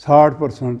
60%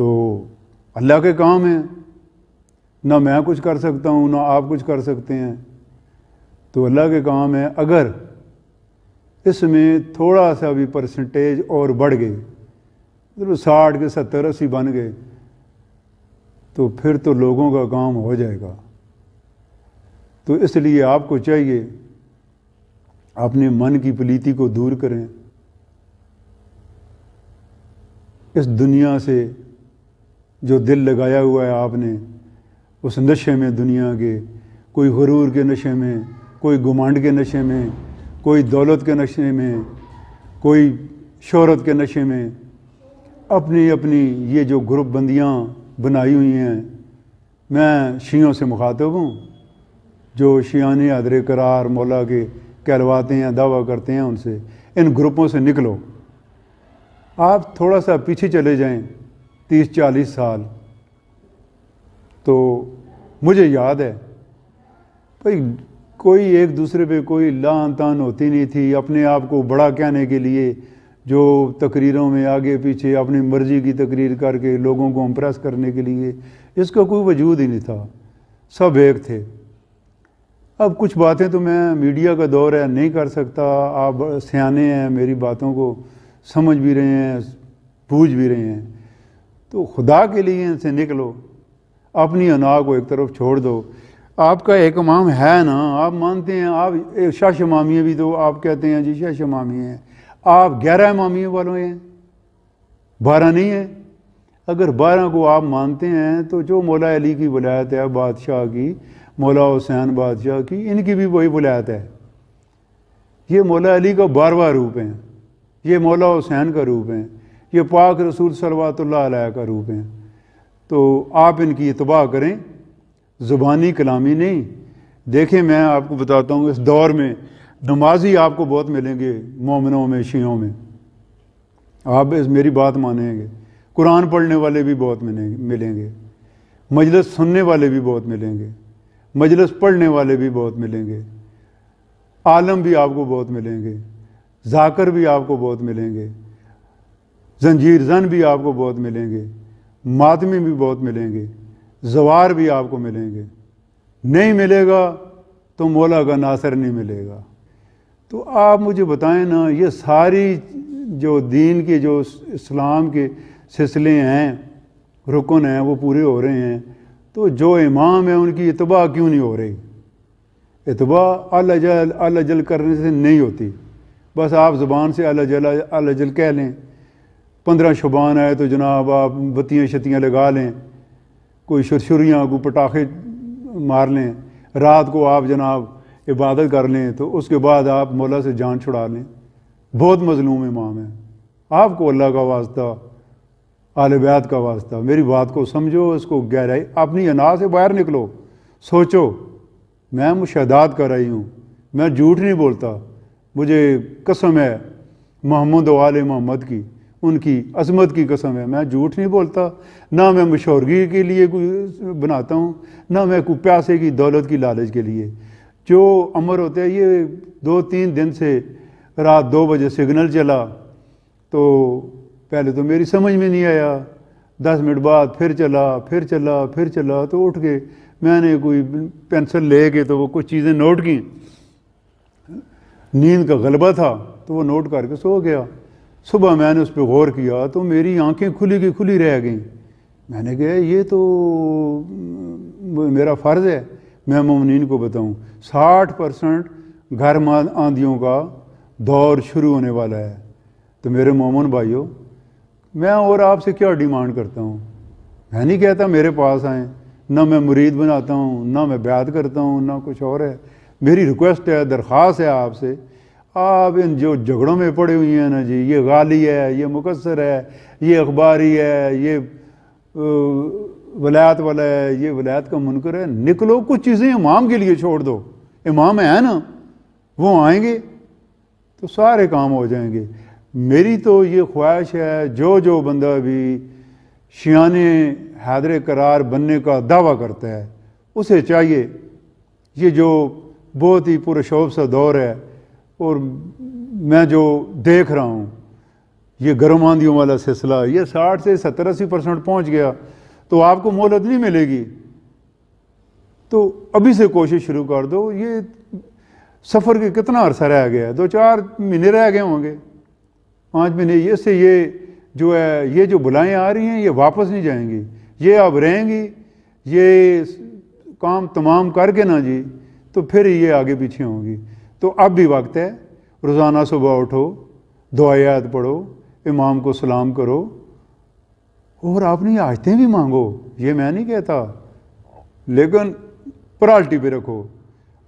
تو اللہ کے کام ہیں، نہ میں کچھ کر سکتا ہوں نہ آپ کچھ کر سکتے ہیں، تو اللہ کے کام ہے۔ اگر اس میں تھوڑا سا بھی پرسنٹیج اور بڑھ گئی، 60 کے 70 80 بن گئے، تو پھر تو لوگوں کا کام ہو جائے گا۔ تو اس لیے آپ کو چاہیے اپنے من کی پلیتی کو دور کریں، اس دنیا سے جو دل لگایا ہوا ہے آپ نے، اس نشے میں دنیا کے، کوئی غرور کے نشے میں، کوئی گمانڈ کے نشے میں، کوئی دولت کے نشے میں، کوئی شہرت کے نشے میں، اپنی اپنی یہ جو گروپ بندیاں بنائی ہوئی ہیں۔ میں شیعوں سے مخاطب ہوں، جو شیعان حیدر قرار مولا کے کہلواتے ہیں، دعویٰ کرتے ہیں، ان سے، ان گروپوں سے نکلو۔ آپ تھوڑا سا پیچھے چلے جائیں 30-40 سال، تو مجھے یاد ہے بھائی کوئی ایک دوسرے پہ کوئی لعن طعن ہوتی نہیں تھی، اپنے آپ کو بڑا کہنے کے لیے جو تقریروں میں آگے پیچھے اپنی مرضی کی تقریر کر کے لوگوں کو امپریس کرنے کے لیے، اس کا کوئی وجود ہی نہیں تھا، سب ایک تھے۔ اب کچھ باتیں تو میں میڈیا کا دور ہے نہیں کر سکتا، آپ سیانے ہیں، میری باتوں کو سمجھ بھی رہے ہیں، بوجھ بھی رہے ہیں، تو خدا کے لیے ان سے نکلو، اپنی انا کو ایک طرف چھوڑ دو۔ آپ کا ایک امام ہے نا، آپ مانتے ہیں، آپ شاہ شمامیہ بھی تو آپ کہتے ہیں جی شاہ شمامیہ ہیں، آپ 11 امامیہ والوں ہیں، 12 نہیں ہیں۔ اگر 12 کو آپ مانتے ہیں تو جو مولا علی کی ولایت ہے بادشاہ کی، مولا حسین بادشاہ کی، ان کی بھی وہی ولایت ہے۔ یہ مولا علی کا 12واں روپ ہیں، یہ مولا حسین کا روپ ہیں، یہ پاک رسول صلوات اللہ علیہ کا روپ ہیں۔ تو آپ ان کی اتباع کریں، زبانی کلامی نہیں۔ دیکھیں میں آپ کو بتاتا ہوں، اس دور میں نمازی آپ کو بہت ملیں گے، مومنوں میں، شیعوں میں، آپ اس میری بات مانیں گے۔ قرآن پڑھنے والے بھی بہت ملیں گے، مجلس سننے والے بھی بہت ملیں گے، مجلس پڑھنے والے بھی بہت ملیں گے، عالم بھی آپ کو بہت ملیں گے، ذاکر بھی آپ کو بہت ملیں گے، زنجیر زن بھی آپ کو بہت ملیں گے، ماتمی بھی بہت ملیں گے، زوار بھی آپ کو ملیں گے۔ نہیں ملے گا تو مولا کا ناصر نہیں ملے گا۔ تو آپ مجھے بتائیں نا، یہ ساری جو دین کے، جو اسلام کے سلسلے ہیں، رکن ہیں، وہ پورے ہو رہے ہیں، تو جو امام ہیں ان کی اتباع کیوں نہیں ہو رہی؟ اتباع اللہ جل کرنے سے نہیں ہوتی، بس آپ زبان سے اللہ جل کہہ لیں، 15 شبان آئے تو جناب آپ بتیاں شتیاں لگا لیں، کوئی شرشریاں، کوئی پٹاخے مار لیں، رات کو آپ جناب عبادت کر لیں، تو اس کے بعد آپ مولا سے جان چھڑا لیں۔ بہت مظلوم امام ہیں، آپ کو اللہ کا واسطہ، آل بیت کا واسطہ، میری بات کو سمجھو، اس کو گہرائی، اپنی انا سے باہر نکلو، سوچو۔ میں مشاہدات کر رہی ہوں، میں جھوٹ نہیں بولتا، مجھے قسم ہے محمد و آل محمد کی، ان کی عظمت کی قسم ہے، میں جھوٹ نہیں بولتا، نہ میں مشہورگی کے لیے کوئی بناتا ہوں، نہ میں کوئی پیسے کی، دولت کی لالچ کے لیے۔ جو امر ہوتے ہیں، یہ 2-3 دن سے رات 2 بجے سگنل چلا، تو پہلے تو میری سمجھ میں نہیں آیا، 10 منٹ بعد پھر چلا، تو اٹھ کے میں نے کوئی پینسل لے کے تو وہ کچھ چیزیں نوٹ کی، نیند کا غلبہ تھا تو وہ نوٹ کر کے سو گیا۔ صبح میں نے اس پہ غور کیا تو میری آنکھیں کھلی کی کھلی رہ گئیں۔ میں نے کہا یہ تو میرا فرض ہے میں مومنین کو بتاؤں، 60% گھر آندھیوں کا دور شروع ہونے والا ہے۔ تو میرے مومن بھائیوں، میں اور آپ سے کیا ڈیمانڈ کرتا ہوں؟ میں نہیں کہتا میرے پاس آئیں، نہ میں مرید بناتا ہوں، نہ میں بیعت کرتا ہوں، نہ کچھ اور ہے۔ میری ریکویسٹ ہے، درخواست ہے آپ سے، آپ ان جو جھگڑوں میں پڑے ہوئی ہیں نا جی، یہ غالی ہے، یہ مقصر ہے، یہ اخباری ہے، یہ ولایت والا ہے، یہ ولایت کا منکر ہے، نکلو، کچھ چیزیں امام کے لیے چھوڑ دو، امام ہیں نا، وہ آئیں گے تو سارے کام ہو جائیں گے۔ میری تو یہ خواہش ہے، جو بندہ بھی شیعان حیدر قرار بننے کا دعویٰ کرتا ہے، اسے چاہیے، یہ جو بہت ہی پرشوب سا دور ہے، اور میں جو دیکھ رہا ہوں، یہ گرم آندھیوں والا سلسلہ یہ 60 سے 70-80% پہنچ گیا تو آپ کو مہلت نہیں ملے گی. تو ابھی سے کوشش شروع کر دو. یہ سفر کے کتنا عرصہ رہ گیا؟ 2-4 مہینے رہ گئے ہوں گے، 5 مہینے. اس سے یہ جو ہے یہ جو بلائیں آ رہی ہیں یہ واپس نہیں جائیں گی، یہ اب رہیں گی. یہ کام تمام کر کے نا جی تو پھر یہ آگے پیچھے ہوں گی. تو اب بھی وقت ہے، روزانہ صبح اٹھو، دعائیات پڑھو، امام کو سلام کرو اور اپنی حاجتیں بھی مانگو. یہ میں نہیں کہتا، لیکن پرائرٹی پہ رکھو.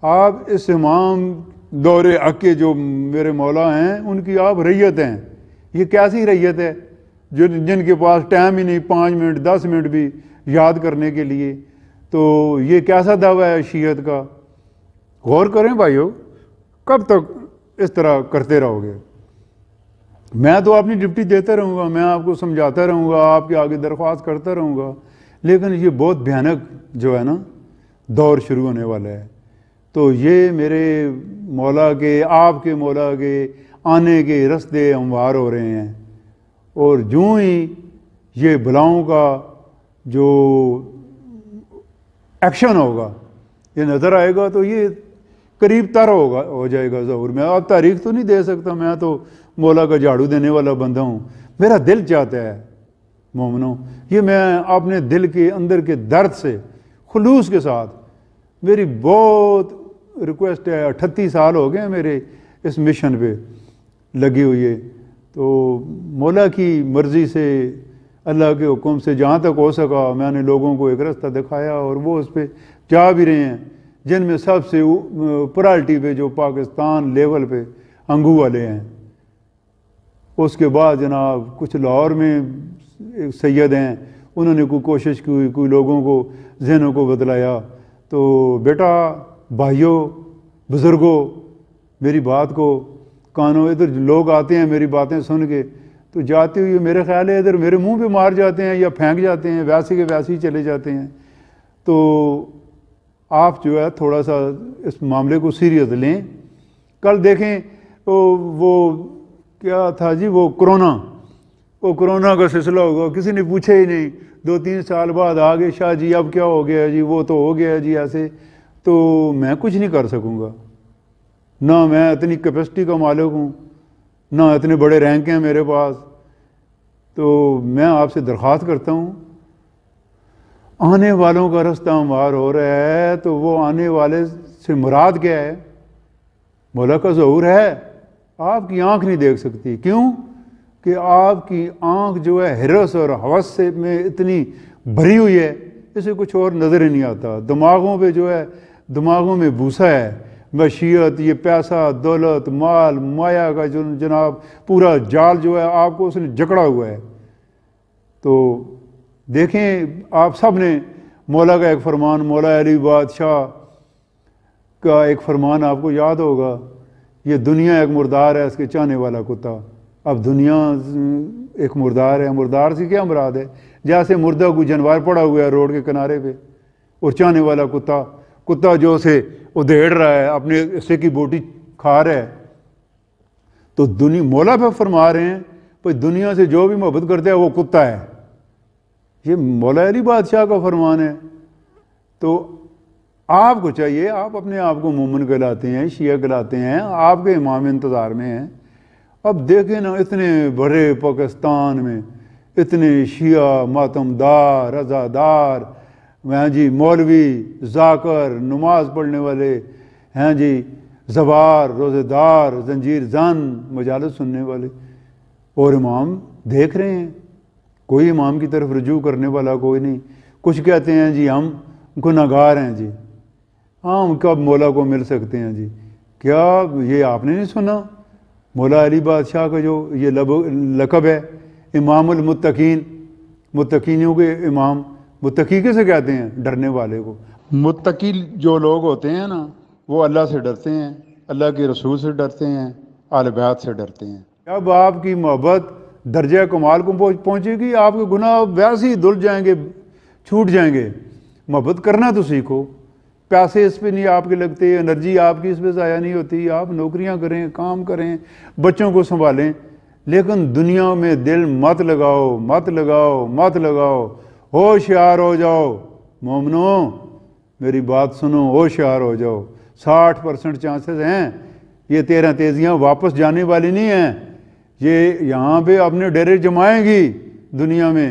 آپ اس امام دور حق کے جو میرے مولا ہیں ان کی آپ ریت ہیں. یہ کیسی ریت ہے جن کے پاس ٹائم ہی نہیں 5 منٹ 10 منٹ بھی یاد کرنے کے لیے؟ تو یہ کیسا دعویٰ ہے شیعت کا؟ غور کریں بھائیو، کب تک اس طرح کرتے رہو گے؟ میں تو اپنی ڈپٹی دیتا رہوں گا، میں آپ کو سمجھاتا رہوں گا، آپ کے آگے درخواست کرتا رہوں گا، لیکن یہ بہت بھیانک جو ہے نا دور شروع ہونے والا ہے. تو یہ میرے مولا کے، آپ کے مولا کے آنے کے رستے ہموار ہو رہے ہیں. اور جوں ہی یہ بلاؤں کا جو ایکشن ہوگا یہ نظر آئے گا تو یہ قریب تر ہو جائے گا ظہور. میں اب تاریخ تو نہیں دے سکتا، میں تو مولا کا جھاڑو دینے والا بندہ ہوں. میرا دل چاہتا ہے مومنوں، یہ میں اپنے دل کے اندر کے درد سے خلوص کے ساتھ، میری بہت ریکویسٹ ہے. 38 سال ہو گئے ہیں میرے اس مشن پہ لگی ہوئی ہے. تو مولا کی مرضی سے، اللہ کے حکم سے جہاں تک ہو سکا میں نے لوگوں کو ایک رستہ دکھایا اور وہ اس پہ جا بھی رہے ہیں. جن میں سب سے پرائرٹی پہ جو پاکستان لیول پہ انگو والے ہیں. اس کے بعد جناب کچھ لاہور میں سید ہیں، انہوں نے کوئی کوشش کی، کوئی لوگوں کو ذہنوں کو بدلایا. تو بیٹا، بھائیوں، بزرگوں، میری بات کو کانوں، ادھر لوگ آتے ہیں میری باتیں سن کے تو جاتے ہوئے میرے خیال ہے ادھر میرے منہ پہ مار جاتے ہیں یا پھینک جاتے ہیں، ویسے کے ویسے ہی چلے جاتے ہیں. تو آپ جو ہے تھوڑا سا اس معاملے کو سیریس لیں. کل دیکھیں وہ کیا تھا جی، وہ کرونا کا سلسلہ ہوگا، کسی نے پوچھا ہی نہیں. 2-3 سال بعد آگے شاہ جی اب کیا ہو گیا جی، وہ تو ہو گیا جی ایسے. تو میں کچھ نہیں کر سکوں گا، نہ میں اتنی کیپیسٹی کا مالک ہوں، نہ اتنے بڑے رینک ہیں میرے پاس. تو میں آپ سے درخواست کرتا ہوں، آنے والوں کا رستہ ہموار ہو رہا ہے تو وہ آنے والے سے مراد کیا ہے؟ مولا کا ظہور ہے. آپ کی آنکھ نہیں دیکھ سکتی. کیوں کہ آپ کی آنکھ جو ہے ہرس اور ہوس سے میں اتنی بھری ہوئی ہے، اسے کچھ اور نظر ہی نہیں آتا. دماغوں پہ جو ہے، دماغوں میں بھوسا ہے مشیت، یہ پیسہ، دولت، مال، مایا کا جو جناب پورا جال جو ہے آپ کو اس نے جکڑا ہوا ہے. تو دیکھیں آپ سب نے مولا کا ایک فرمان، مولا علی بادشاہ کا ایک فرمان آپ کو یاد ہوگا، یہ دنیا ایک مردار ہے اس کے چاہنے والا کتا. اب دنیا ایک مردار ہے، مردار سے کیا مراد ہے؟ جیسے مردہ کوئی جانور پڑا ہوا ہے روڈ کے کنارے پہ اور چاہنے والا کتا جو اسے ادھیڑ رہا ہے، اپنے حصے کی بوٹی کھا رہا ہے. تو مولا پہ فرما رہے ہیں بھائی دنیا سے جو بھی محبت کرتا ہے وہ کتا ہے. یہ مولا علی بادشاہ کا فرمان ہے. تو آپ کو چاہیے، آپ اپنے آپ کو مومن کہلاتے ہیں، شیعہ کہلاتے ہیں، آپ کے امام انتظار میں ہیں. اب دیکھیں نا اتنے بڑے پاکستان میں اتنے شیعہ ماتمدار، رضادار ہیں جی، مولوی، ذاکر، نماز پڑھنے والے ہیں جی، زوار، روزے دار، زنجیر زن، مجالس سننے والے، اور امام دیکھ رہے ہیں. کوئی امام کی طرف رجوع کرنے والا کوئی نہیں. کچھ کہتے ہیں جی ہم گناہگار ہیں جی، ہم کب مولا کو مل سکتے ہیں جی. کیا یہ آپ نے نہیں سنا مولا علی بادشاہ کا جو یہ لقب ہے امام المتقین، متقینوں کے امام؟ متقی کسے کہتے ہیں؟ ڈرنے والے کو. متقی جو لوگ ہوتے ہیں نا وہ اللہ سے ڈرتے ہیں، اللہ کے رسول سے ڈرتے ہیں، اہل بیت سے ڈرتے ہیں. جب آپ کی محبت درجہ کمال کو پہنچے گی آپ کے گناہ ویسے ہی دھل جائیں گے، چھوٹ جائیں گے. محبت کرنا تو سیکھو. پیسے اس پہ نہیں آپ کے لگتے، انرجی آپ کی اس پہ ضائع نہیں ہوتی. آپ نوکریاں کریں، کام کریں، بچوں کو سنبھالیں. لیکن دنیا میں دل مت لگاؤ، مت لگاؤ، مت لگاؤ، ہوشیار ہو جاؤ مومنو، میری بات سنو، ہوشیار ہو جاؤ۔ 60% چانسز ہیں یہ 13 تیزیاں واپس جانے والی نہیں ہیں، یہ یہاں پہ اپنے ڈیرے جمائیں گی دنیا میں،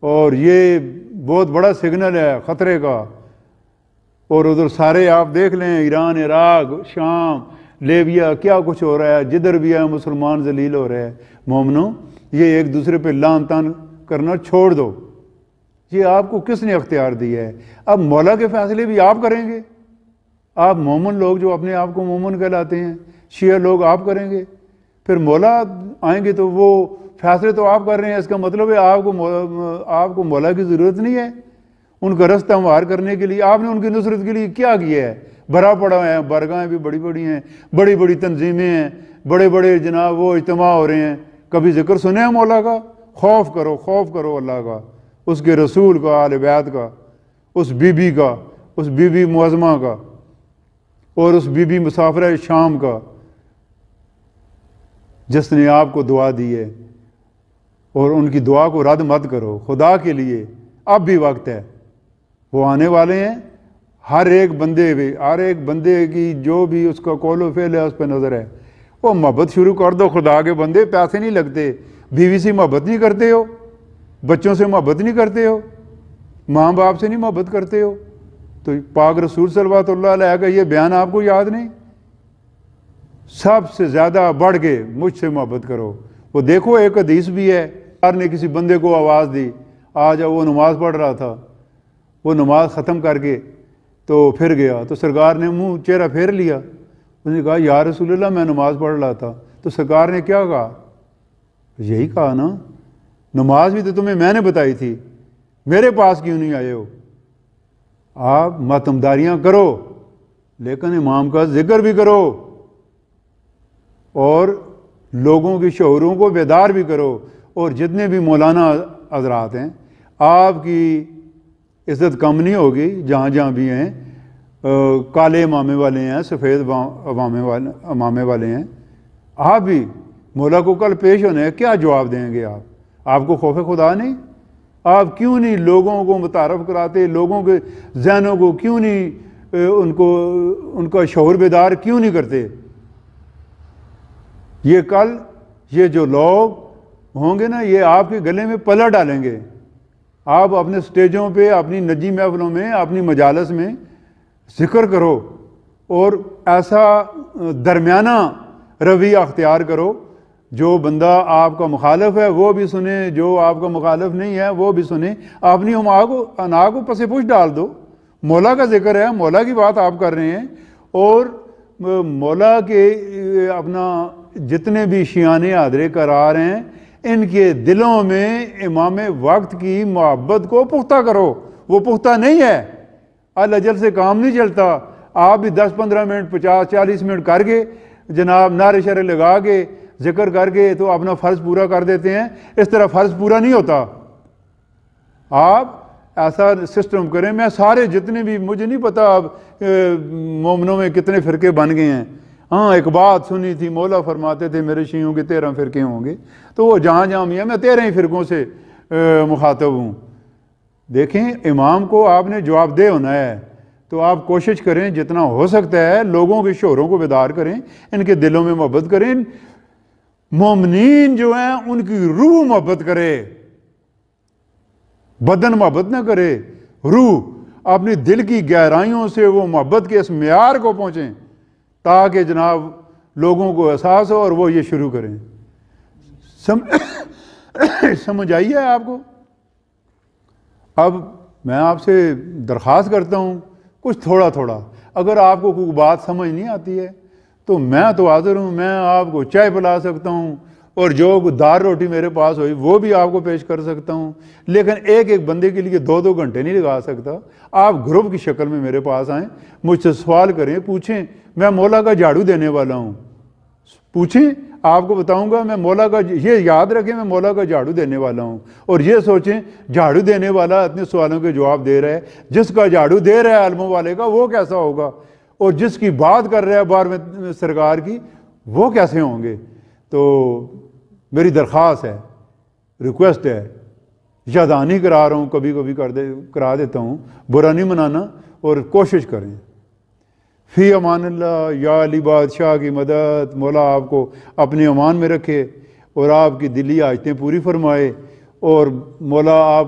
اور یہ بہت بڑا سگنل ہے خطرے کا۔ اور ادھر سارے آپ دیکھ لیں، ایران، عراق، شام، لیبیا، کیا کچھ ہو رہا ہے، جدھر بھی ہے مسلمان ذلیل ہو رہے ہیں۔ مومنو، یہ ایک دوسرے پہ لعن طعن کرنا چھوڑ دو، یہ آپ کو کس نے اختیار دیا ہے؟ اب مولا کے فیصلے بھی آپ کریں گے؟ آپ مومن لوگ جو اپنے آپ کو مومن کہلاتے ہیں، شیعہ لوگ آپ کریں گے؟ پھر مولا آئیں گے تو وہ فیصلے تو آپ کر رہے ہیں، اس کا مطلب ہے آپ کو مولا کی ضرورت نہیں ہے ان کا رستہ ہموار کرنے کے لیے؟ آپ نے ان کی نصرت کے لیے کیا کیا ہے؟ بھرا پڑا ہے، برگاہیں بھی بڑی بڑی ہیں، بڑی بڑی تنظیمیں ہیں، بڑے بڑے جناب وہ اجتماع ہو رہے ہیں، کبھی ذکر سنے ہیں مولا کا؟ خوف کرو، خوف کرو اللہ کا، اس کے رسول کا، آل بیت کا، اس بی بی کا، اس بی بی معظمہ کا، اور اس بی بی مسافرہ شام کا جس نے آپ کو دعا دی ہے، اور ان کی دعا کو رد مت کرو خدا کے لیے۔ اب بھی وقت ہے، وہ آنے والے ہیں، ہر ایک بندے کی جو بھی اس کا قول و فعل ہے اس پہ نظر ہے۔ وہ محبت شروع کر دو خدا کے بندے، پیسے نہیں لگتے، بیوی سے محبت نہیں کرتے ہو، بچوں سے محبت نہیں کرتے ہو، ماں باپ سے نہیں محبت کرتے ہو، تو پاک رسول صلی اللہ علیہ کا یہ بیان آپ کو یاد نہیں؟ سب سے زیادہ بڑھ کے مجھ سے محبت کرو۔ وہ دیکھو ایک حدیث بھی ہے، سرکار نے کسی بندے کو آواز دی، آج وہ نماز پڑھ رہا تھا، وہ نماز ختم کر کے تو پھر گیا، تو سرکار نے منہ چہرہ پھیر لیا، اس نے کہا یا رسول اللہ میں نماز پڑھ رہا تھا۔ تو سرکار نے کیا کہا؟ یہی کہا نا، نماز بھی تو تمہیں میں نے بتائی تھی، میرے پاس کیوں نہیں آئے ہو؟ آپ ماتمداریاں کرو لیکن امام کا ذکر بھی کرو، اور لوگوں کے شعوروں کو بیدار بھی کرو، اور جتنے بھی مولانا حضرات ہیں آپ کی عزت کم نہیں ہوگی جہاں جہاں بھی ہیں، کالے امامے والے ہیں، سفید امامے والے ہیں، آپ بھی مولا کو کل پیش ہونے ہیں، کیا جواب دیں گے آپ کو خوف خدا نہیں؟ آپ کیوں نہیں لوگوں کو متعارف کراتے، لوگوں کے ذہنوں کو کیوں نہیں ان کا شعور بیدار کیوں نہیں کرتے؟ یہ کل یہ جو لوگ ہوں گے نا، یہ آپ کے گلے میں پلا ڈالیں گے۔ آپ اپنے سٹیجوں پہ، اپنی نجی محفلوں میں، اپنی مجالس میں ذکر کرو، اور ایسا درمیانہ رویہ اختیار کرو، جو بندہ آپ کا مخالف ہے وہ بھی سنے، جو آپ کا مخالف نہیں ہے وہ بھی سنے، اپنی انا کو پس پش ڈال دو۔ مولا کا ذکر ہے، مولا کی بات آپ کر رہے ہیں، اور مولا کے اپنا جتنے بھی شیعان حاضرے قرار ہیں ان کے دلوں میں امام وقت کی محبت کو پختہ کرو۔ وہ پختہ نہیں ہے، الاجل سے کام نہیں چلتا۔ آپ بھی 10-15 منٹ 50-40 منٹ کر کے جناب نعرے شرے لگا کے ذکر کر کے تو اپنا فرض پورا کر دیتے ہیں، اس طرح فرض پورا نہیں ہوتا۔ آپ ایسا سسٹم کریں، میں سارے جتنے بھی، مجھے نہیں پتا اب مومنوں میں کتنے فرقے بن گئے ہیں، ہاں ایک بات سنی تھی مولا فرماتے تھے میرے شیعوں کے 13 فرقے ہوں گے، تو وہ جہاں جہاں بھی ہے میں 13 ہی فرقوں سے مخاطب ہوں۔ دیکھیں امام کو آپ نے جواب دہ ہونا ہے، تو آپ کوشش کریں جتنا ہو سکتا ہے لوگوں کے شعوروں کو بیدار کریں، ان کے دلوں میں محبت کریں۔ مومنین جو ہیں ان کی روح محبت کرے، بدن محبت نہ کرے، روح اپنی دل کی گہرائیوں سے وہ محبت کے اس معیار کو پہنچیں تاکہ جناب لوگوں کو احساس ہو اور وہ یہ شروع کریں۔ سمجھ آئی ہے آپ کو؟ اب میں آپ سے درخواست کرتا ہوں کچھ تھوڑا تھوڑا، اگر آپ کو کوئی بات سمجھ نہیں آتی ہے تو میں تو حاضر ہوں، میں آپ کو چائے پلا سکتا ہوں، اور جو دال روٹی میرے پاس ہوئی وہ بھی آپ کو پیش کر سکتا ہوں، لیکن ایک بندے کے لیے 2 گھنٹے نہیں لگا سکتا۔ آپ گروپ کی شکل میں میرے پاس آئیں، مجھ سے سوال کریں، پوچھیں، میں مولا کا جھاڑو دینے والا ہوں، پوچھیں، آپ کو بتاؤں گا۔ میں مولا کا، یہ یاد رکھیں، میں مولا کا جھاڑو دینے والا ہوں، اور یہ سوچیں جھاڑو دینے والا اتنے سوالوں کے جواب دے رہا ہے، جس کا جھاڑو دے رہا ہے علموں والے کا وہ کیسا ہوگا، اور جس کی بات کر رہا ہے بار میں سرکار کی وہ کیسے ہوں گے؟ تو میری درخواست ہے، ریکویسٹ ہے، یاددہانی نہیں کرا رہا ہوں، کبھی کبھی کرا دیتا ہوں، برا نہیں منانا، اور کوشش کریں۔ فی امان اللہ، یا علی بادشاہ کی مدد، مولا آپ کو اپنے امان میں رکھے اور آپ کی دلی حاجتیں پوری فرمائے، اور مولا آپ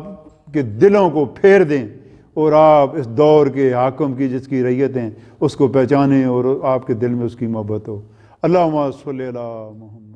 کے دلوں کو پھیر دیں، اور آپ اس دور کے حاکم کی جس کی رعیت ہیں اس کو پہچانیں، اور آپ کے دل میں اس کی محبت ہو۔ اللہم صلی علی محمد۔